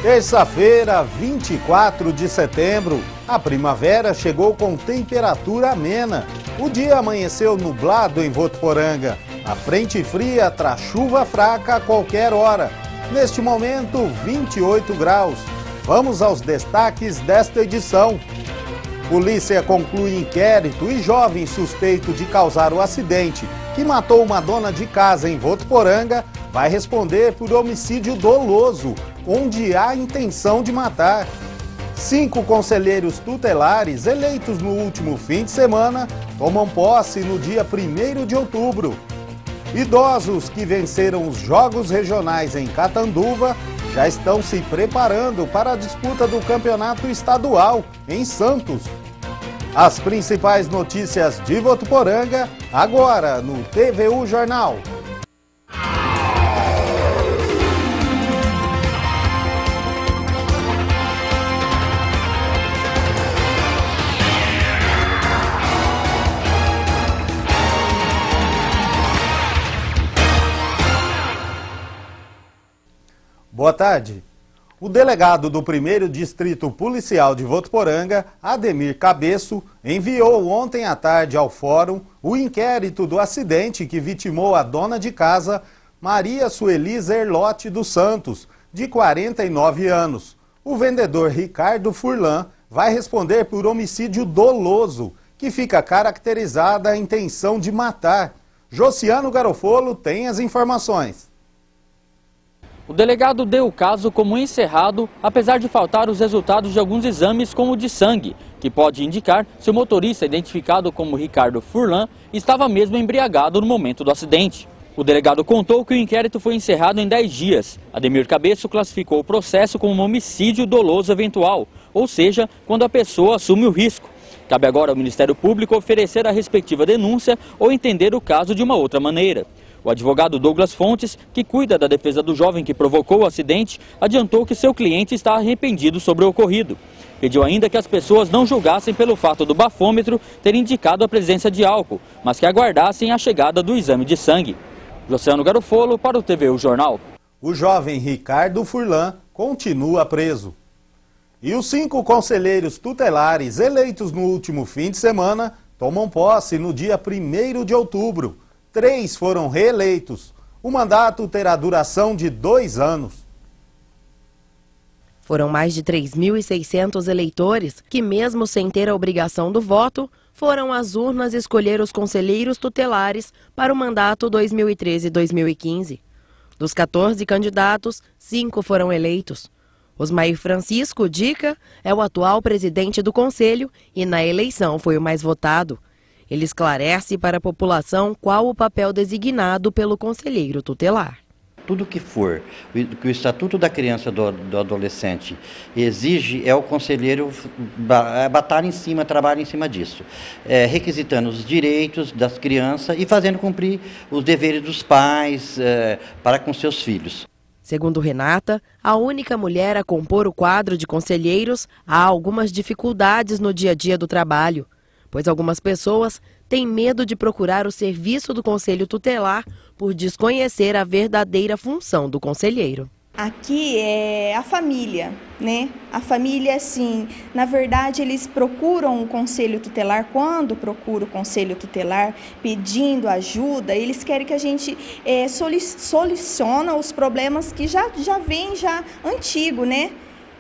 Terça-feira, 24 de setembro, a primavera chegou com temperatura amena. O dia amanheceu nublado em Votuporanga. A frente fria traz chuva fraca a qualquer hora. Neste momento, 28 graus. Vamos aos destaques desta edição. Polícia conclui inquérito e jovem suspeito de causar o acidente que matou uma dona de casa em Votuporanga vai responder por homicídio doloso, onde há intenção de matar. 5 conselheiros tutelares eleitos no último fim de semana tomam posse no dia 1º de outubro. Idosos que venceram os Jogos Regionais em Catanduva já estão se preparando para a disputa do Campeonato Estadual em Santos. As principais notícias de Votuporanga, agora no TVU Jornal. Boa tarde. O delegado do 1º Distrito Policial de Votuporanga, Ademir Cabeço, enviou ontem à tarde ao fórum o inquérito do acidente que vitimou a dona de casa, Maria Sueli Zerlotti dos Santos, de 49 anos. O vendedor Ricardo Furlan vai responder por homicídio doloso, que fica caracterizada a intenção de matar. Josiano Garofolo tem as informações. O delegado deu o caso como encerrado, apesar de faltar os resultados de alguns exames como o de sangue, que pode indicar se o motorista identificado como Ricardo Furlan estava mesmo embriagado no momento do acidente. O delegado contou que o inquérito foi encerrado em 10 dias. Ademir Cabeço classificou o processo como um homicídio doloso eventual, ou seja, quando a pessoa assume o risco. Cabe agora ao Ministério Público oferecer a respectiva denúncia ou entender o caso de uma outra maneira. O advogado Douglas Fontes, que cuida da defesa do jovem que provocou o acidente, adiantou que seu cliente está arrependido sobre o ocorrido. Pediu ainda que as pessoas não julgassem pelo fato do bafômetro ter indicado a presença de álcool, mas que aguardassem a chegada do exame de sangue. Josiano Garofolo para o TVU Jornal. O jovem Ricardo Furlan continua preso. E os 5 conselheiros tutelares eleitos no último fim de semana tomam posse no dia 1º de outubro. 3 foram reeleitos. O mandato terá duração de 2 anos. Foram mais de 3.600 eleitores que, mesmo sem ter a obrigação do voto, foram às urnas escolher os conselheiros tutelares para o mandato 2013-2015. Dos 14 candidatos, 5 foram eleitos. Osmair Francisco Dica é o atual presidente do conselho e na eleição foi o mais votado. Ele esclarece para a população qual o papel designado pelo conselheiro tutelar. Tudo que for, que o Estatuto da Criança e do Adolescente exige, é o conselheiro batalhar em cima, trabalhar em cima disso. Requisitando os direitos das crianças e fazendo cumprir os deveres dos pais para com seus filhos. Segundo Renata, a única mulher a compor o quadro de conselheiros, há algumas dificuldades no dia a dia do trabalho, pois algumas pessoas têm medo de procurar o serviço do conselho tutelar por desconhecer a verdadeira função do conselheiro. Aqui é a família, né? A família, assim, na verdade, eles procuram o conselho tutelar. Quando procuram o conselho tutelar pedindo ajuda, eles querem que a gente solucione os problemas que já vem antigo, né?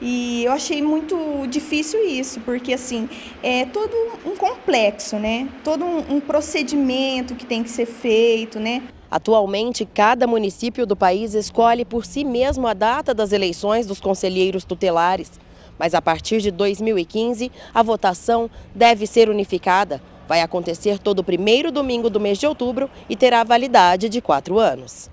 E eu achei muito difícil isso, porque assim, é todo um complexo, né? Todo um procedimento que tem que ser feito, né? Atualmente, cada município do país escolhe por si mesmo a data das eleições dos conselheiros tutelares. Mas a partir de 2015, a votação deve ser unificada. Vai acontecer todo o 1º domingo do mês de outubro e terá validade de 4 anos.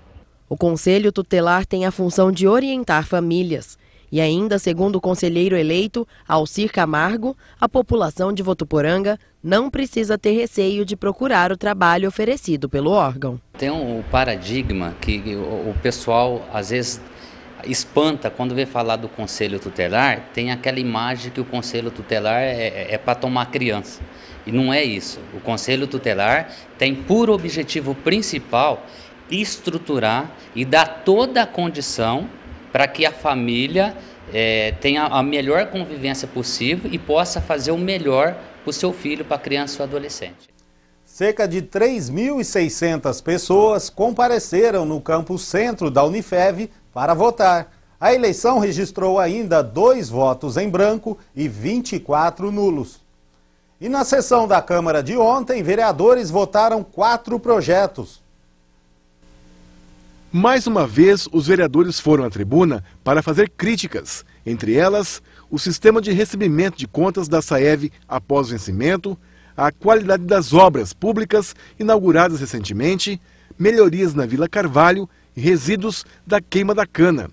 O conselho tutelar tem a função de orientar famílias. E ainda, segundo o conselheiro eleito, Alcir Camargo, a população de Votuporanga não precisa ter receio de procurar o trabalho oferecido pelo órgão. Tem um paradigma que o pessoal às vezes espanta quando vê falar do conselho tutelar, tem aquela imagem que o conselho tutelar é para tomar criança. E não é isso. O conselho tutelar tem por objetivo principal estruturar e dar toda a condição para que a família tenha a melhor convivência possível e possa fazer o melhor para o seu filho, para a criança ou adolescente. Cerca de 3.600 pessoas compareceram no campus centro da Unifev para votar. A eleição registrou ainda 2 votos em branco e 24 nulos. E na sessão da Câmara de ontem, vereadores votaram 4 projetos. Mais uma vez, os vereadores foram à tribuna para fazer críticas, entre elas, o sistema de recebimento de contas da SAEV após vencimento, a qualidade das obras públicas inauguradas recentemente, melhorias na Vila Carvalho e resíduos da queima da cana.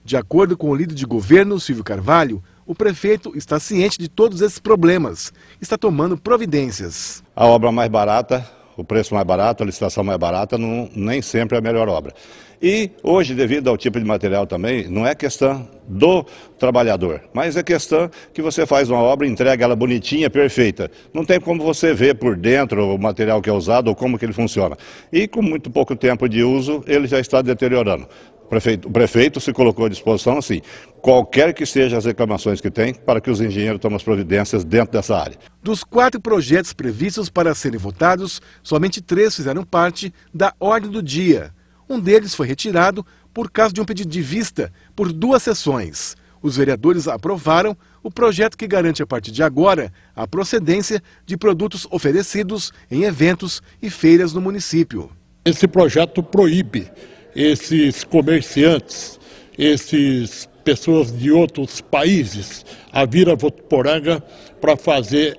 De acordo com o líder de governo, Silvio Carvalho, o prefeito está ciente de todos esses problemas, está tomando providências. A obra mais barata, o preço mais barato, a licitação mais barata, nem sempre é a melhor obra. E hoje, devido ao tipo de material também, não é questão do trabalhador, mas é questão que você faz uma obra, entrega ela bonitinha, perfeita. Não tem como você ver por dentro o material que é usado ou como que ele funciona. E com muito pouco tempo de uso, ele já está deteriorando. O prefeito se colocou à disposição, assim, qualquer que sejam as reclamações que tem, para que os engenheiros tomem as providências dentro dessa área. Dos 4 projetos previstos para serem votados, somente 3 fizeram parte da ordem do dia. Um deles foi retirado por causa de um pedido de vista por 2 sessões. Os vereadores aprovaram o projeto que garante a partir de agora a procedência de produtos oferecidos em eventos e feiras no município. Esse projeto proíbe esses comerciantes, essas pessoas de outros países a vir a Votuporanga para fazer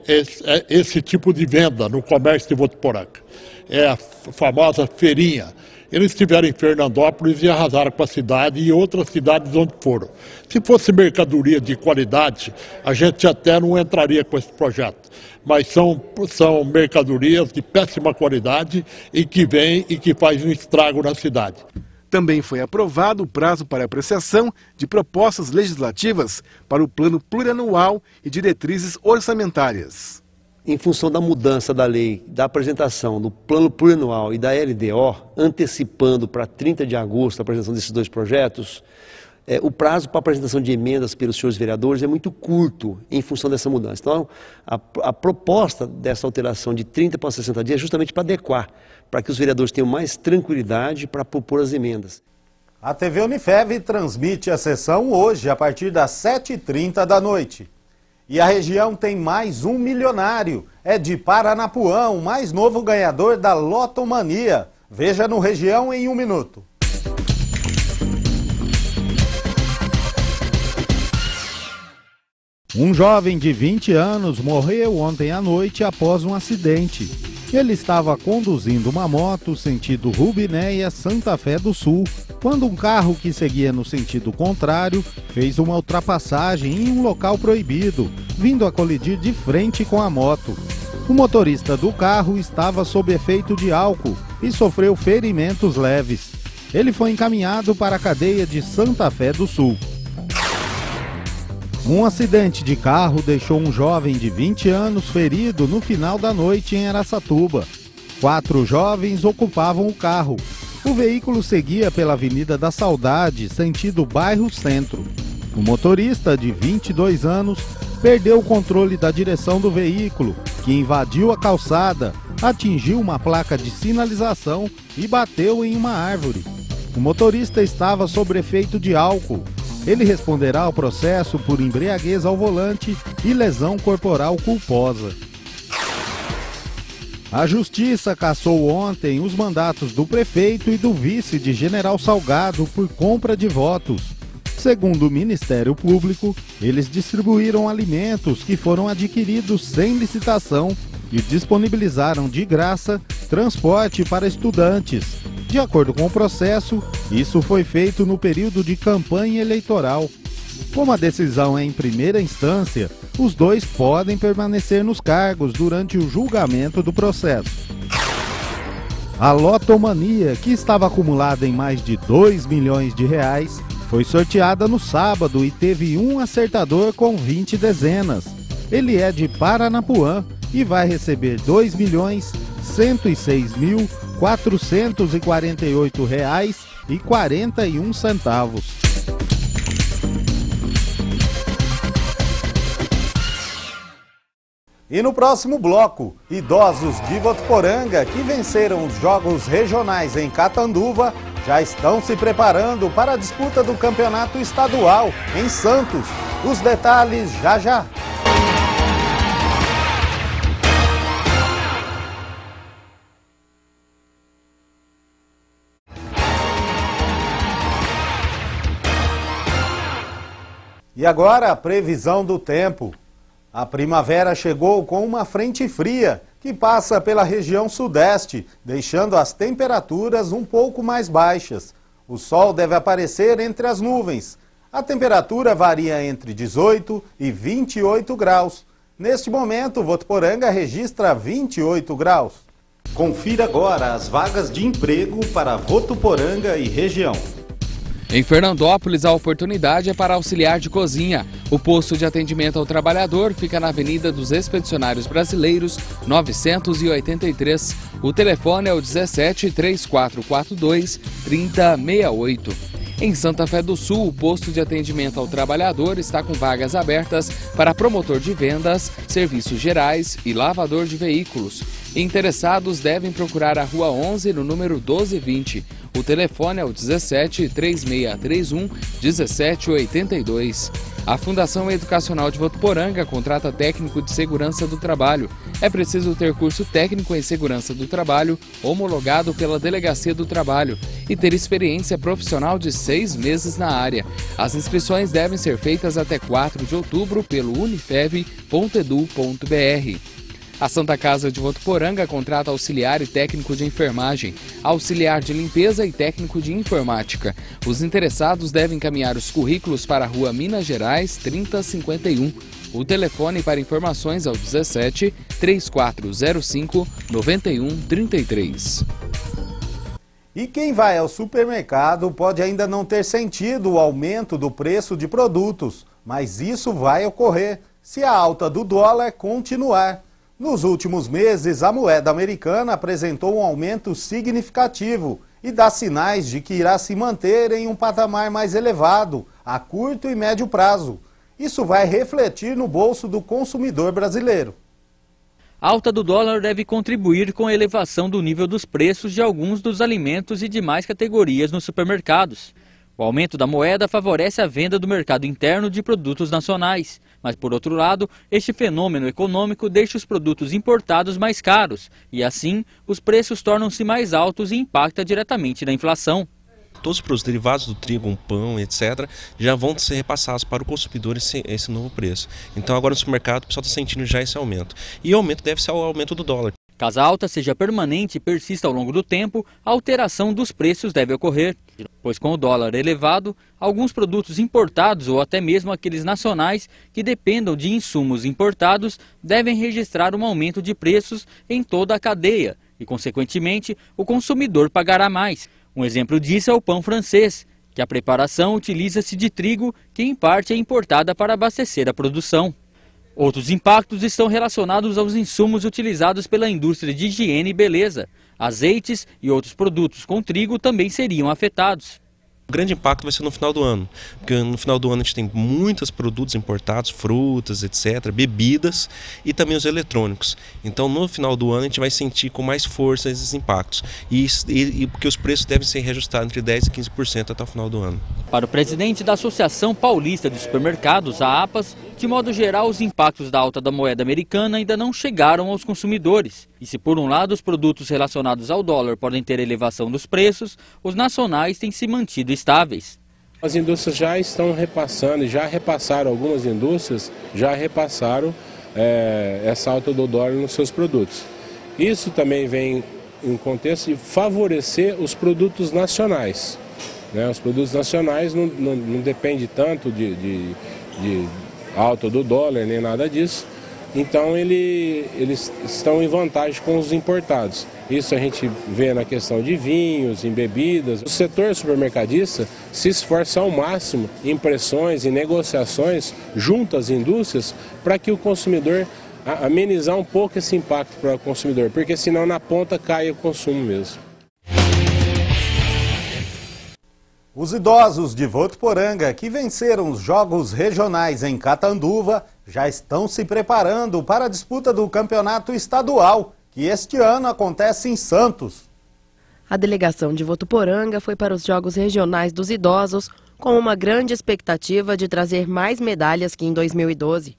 esse tipo de venda no comércio de Votuporanga. É a famosa feirinha. Eles estiveram em Fernandópolis e arrasaram com a cidade e outras cidades onde foram. Se fosse mercadoria de qualidade, a gente até não entraria com esse projeto. Mas são mercadorias de péssima qualidade e que vêm e que fazem um estrago na cidade. Também foi aprovado o prazo para apreciação de propostas legislativas para o Plano Plurianual e diretrizes orçamentárias. Em função da mudança da lei, da apresentação do Plano Plurianual e da LDO, antecipando para 30 de agosto a apresentação desses 2 projetos, o prazo para apresentação de emendas pelos senhores vereadores é muito curto em função dessa mudança. Então, a proposta dessa alteração de 30 para 60 dias é justamente para adequar, para que os vereadores tenham mais tranquilidade para propor as emendas. A TV Unifev transmite a sessão hoje, a partir das 7h30 da noite. E a região tem mais um milionário. É de Paranapuã, o mais novo ganhador da Lotomania. Veja no Região em 1 minuto. Um jovem de 20 anos morreu ontem à noite após um acidente. Ele estava conduzindo uma moto sentido Rubinéia, Santa Fé do Sul, quando um carro que seguia no sentido contrário fez uma ultrapassagem em um local proibido, vindo a colidir de frente com a moto. O motorista do carro estava sob efeito de álcool e sofreu ferimentos leves. Ele foi encaminhado para a cadeia de Santa Fé do Sul. Um acidente de carro deixou um jovem de 20 anos ferido no final da noite em Araçatuba. 4 jovens ocupavam o carro. O veículo seguia pela Avenida da Saudade, sentido bairro Centro. O motorista, de 22 anos, perdeu o controle da direção do veículo, que invadiu a calçada, atingiu uma placa de sinalização e bateu em uma árvore. O motorista estava sob efeito de álcool. Ele responderá ao processo por embriaguez ao volante e lesão corporal culposa. A Justiça cassou ontem os mandatos do prefeito e do vice de General Salgado por compra de votos. Segundo o Ministério Público, eles distribuíram alimentos que foram adquiridos sem licitação e disponibilizaram de graça transporte para estudantes. De acordo com o processo, isso foi feito no período de campanha eleitoral. Como a decisão é em primeira instância, os 2 podem permanecer nos cargos durante o julgamento do processo. A Lotomania, que estava acumulada em mais de 2 milhões de reais, foi sorteada no sábado e teve um acertador com 20 dezenas. Ele é de Paranapuã e vai receber R$ 2.106.448,41. E no próximo bloco, idosos de Votuporanga que venceram os jogos regionais em Catanduva já estão se preparando para a disputa do campeonato estadual em Santos. Os detalhes já já. E agora a previsão do tempo. A primavera chegou com uma frente fria que passa pela região sudeste, deixando as temperaturas um pouco mais baixas. O sol deve aparecer entre as nuvens. A temperatura varia entre 18 e 28 graus. Neste momento, Votuporanga registra 28 graus. Confira agora as vagas de emprego para Votuporanga e região. Em Fernandópolis, a oportunidade é para auxiliar de cozinha. O posto de atendimento ao trabalhador fica na Avenida dos Expedicionários Brasileiros, 983. O telefone é o 17 3442 3068. Em Santa Fé do Sul, o posto de atendimento ao trabalhador está com vagas abertas para promotor de vendas, serviços gerais e lavador de veículos. Interessados devem procurar a Rua 11 no número 1220. O telefone é o 17 3631 1782. A Fundação Educacional de Votuporanga contrata técnico de segurança do trabalho. É preciso ter curso técnico em segurança do trabalho homologado pela Delegacia do Trabalho e ter experiência profissional de 6 meses na área. As inscrições devem ser feitas até 4 de outubro pelo unifev.edu.br. A Santa Casa de Votuporanga contrata auxiliar e técnico de enfermagem, auxiliar de limpeza e técnico de informática. Os interessados devem encaminhar os currículos para a Rua Minas Gerais, 3051. O telefone para informações é o 17 3405 9133. E quem vai ao supermercado pode ainda não ter sentido o aumento do preço de produtos, mas isso vai ocorrer se a alta do dólar continuar. Nos últimos meses, a moeda americana apresentou um aumento significativo e dá sinais de que irá se manter em um patamar mais elevado a curto e médio prazo. Isso vai refletir no bolso do consumidor brasileiro. A alta do dólar deve contribuir com a elevação do nível dos preços de alguns dos alimentos e demais categorias nos supermercados. O aumento da moeda favorece a venda do mercado interno de produtos nacionais. Mas, por outro lado, este fenômeno econômico deixa os produtos importados mais caros e, assim, os preços tornam-se mais altos e impacta diretamente na inflação. Todos os produtos derivados do trigo, pão, etc., já vão ser repassados para o consumidor esse novo preço. Então, agora no supermercado, o pessoal está sentindo já esse aumento. E o aumento deve ser o aumento do dólar. Caso a alta seja permanente e persista ao longo do tempo, a alteração dos preços deve ocorrer, pois com o dólar elevado, alguns produtos importados ou até mesmo aqueles nacionais que dependam de insumos importados devem registrar um aumento de preços em toda a cadeia e, consequentemente, o consumidor pagará mais. Um exemplo disso é o pão francês, que a preparação utiliza-se de trigo que em parte é importada para abastecer a produção. Outros impactos estão relacionados aos insumos utilizados pela indústria de higiene e beleza. Azeites e outros produtos com trigo também seriam afetados. O grande impacto vai ser no final do ano, porque no final do ano a gente tem muitos produtos importados, frutas, etc., bebidas e também os eletrônicos. Então no final do ano a gente vai sentir com mais força esses impactos e porque os preços devem ser reajustados entre 10% e 15% até o final do ano. Para o presidente da Associação Paulista de Supermercados, a APAS, de modo geral os impactos da alta da moeda americana ainda não chegaram aos consumidores. E se por um lado os produtos relacionados ao dólar podem ter elevação dos preços, os nacionais têm se mantido estáveis. As indústrias já estão repassando, e já repassaram, algumas indústrias já repassaram essa alta do dólar nos seus produtos. Isso também vem em contexto de favorecer os produtos nacionais. Né? Os produtos nacionais não dependem tanto de alta do dólar, nem nada disso. Então eles estão em vantagem com os importados. Isso a gente vê na questão de vinhos, em bebidas. O setor supermercadista se esforça ao máximo em pressões e negociações junto às indústrias para que o consumidor amenizar um pouco esse impacto para o consumidor, porque senão na ponta cai o consumo mesmo. Os idosos de Votuporanga que venceram os Jogos Regionais em Catanduva já estão se preparando para a disputa do Campeonato Estadual, que este ano acontece em Santos. A delegação de Votuporanga foi para os Jogos Regionais dos Idosos com uma grande expectativa de trazer mais medalhas que em 2012.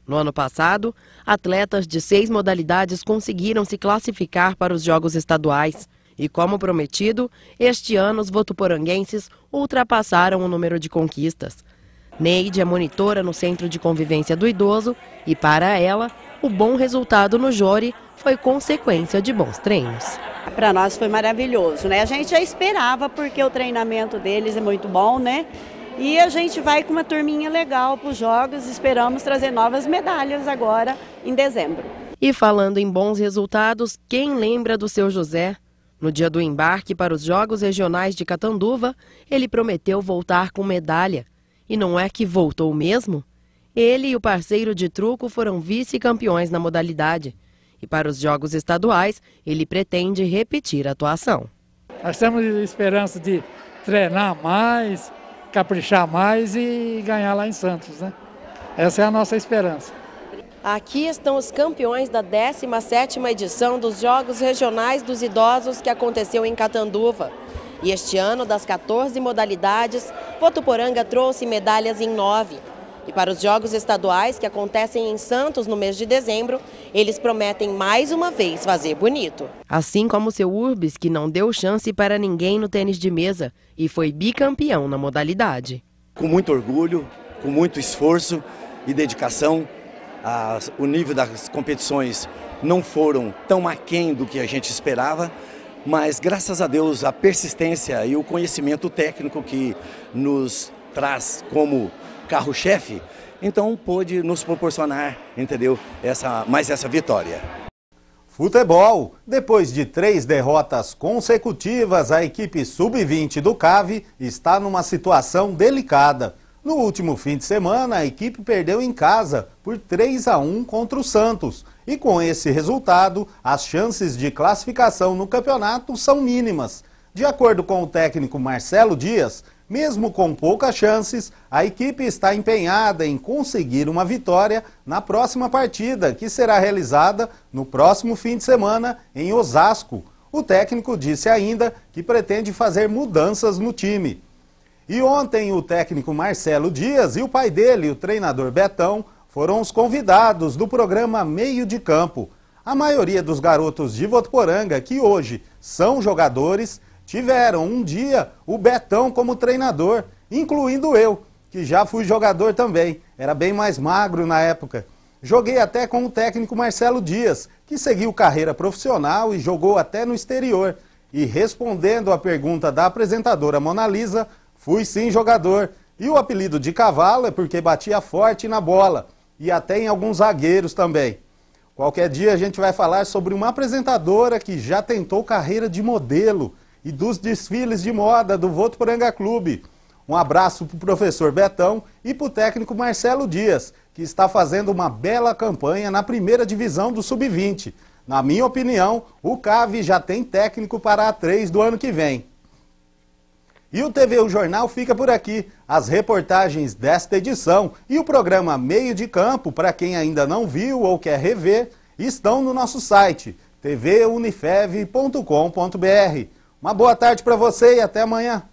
No ano passado, atletas de 6 modalidades conseguiram se classificar para os Jogos Estaduais. E como prometido, este ano os votuporanguenses ultrapassaram o número de conquistas. Neide é monitora no Centro de Convivência do Idoso e, para ela, o bom resultado no júri foi consequência de bons treinos. Para nós foi maravilhoso, né? A gente já esperava porque o treinamento deles é muito bom, né? E a gente vai com uma turminha legal para os Jogos, esperamos trazer novas medalhas agora em dezembro. E falando em bons resultados, quem lembra do seu José? No dia do embarque para os Jogos Regionais de Catanduva, ele prometeu voltar com medalha. E não é que voltou mesmo? Ele e o parceiro de truco foram vice-campeões na modalidade. E para os Jogos Estaduais, ele pretende repetir a atuação. Nós temos esperança de treinar mais, caprichar mais e ganhar lá em Santos, né? Essa é a nossa esperança. Aqui estão os campeões da 17ª edição dos Jogos Regionais dos Idosos que aconteceu em Catanduva. E este ano, das 14 modalidades, Votuporanga trouxe medalhas em 9. E para os Jogos Estaduais, que acontecem em Santos no mês de dezembro, eles prometem mais uma vez fazer bonito. Assim como o seu Urbis, que não deu chance para ninguém no tênis de mesa e foi bicampeão na modalidade. Com muito orgulho, com muito esforço e dedicação, o nível das competições não foram tão aquém do que a gente esperava, mas graças a Deus a persistência e o conhecimento técnico que nos traz como carro-chefe, então pôde nos proporcionar, entendeu, mais essa vitória. Futebol. Depois de 3 derrotas consecutivas, a equipe sub-20 do CAV está numa situação delicada. No último fim de semana, a equipe perdeu em casa por 3-1 contra o Santos. E com esse resultado, as chances de classificação no campeonato são mínimas. De acordo com o técnico Marcelo Dias, mesmo com poucas chances, a equipe está empenhada em conseguir uma vitória na próxima partida, que será realizada no próximo fim de semana em Osasco. O técnico disse ainda que pretende fazer mudanças no time. E ontem o técnico Marcelo Dias e o pai dele, o treinador Betão, foram os convidados do programa Meio de Campo. A maioria dos garotos de Votuporanga, que hoje são jogadores, tiveram um dia o Betão como treinador, incluindo eu, que já fui jogador também. Era bem mais magro na época. Joguei até com o técnico Marcelo Dias, que seguiu carreira profissional e jogou até no exterior. E respondendo à pergunta da apresentadora Mona Lisa, fui sim jogador. E o apelido de cavalo é porque batia forte na bola. E até em alguns zagueiros também. Qualquer dia a gente vai falar sobre uma apresentadora que já tentou carreira de modelo e dos desfiles de moda do Votuporanga Clube. Um abraço para o professor Betão e para o técnico Marcelo Dias, que está fazendo uma bela campanha na primeira divisão do Sub-20. Na minha opinião, o CAV já tem técnico para a A3 do ano que vem. E o TVU Jornal fica por aqui. As reportagens desta edição e o programa Meio de Campo, para quem ainda não viu ou quer rever, estão no nosso site, tvunifev.com.br. Uma boa tarde para você e até amanhã.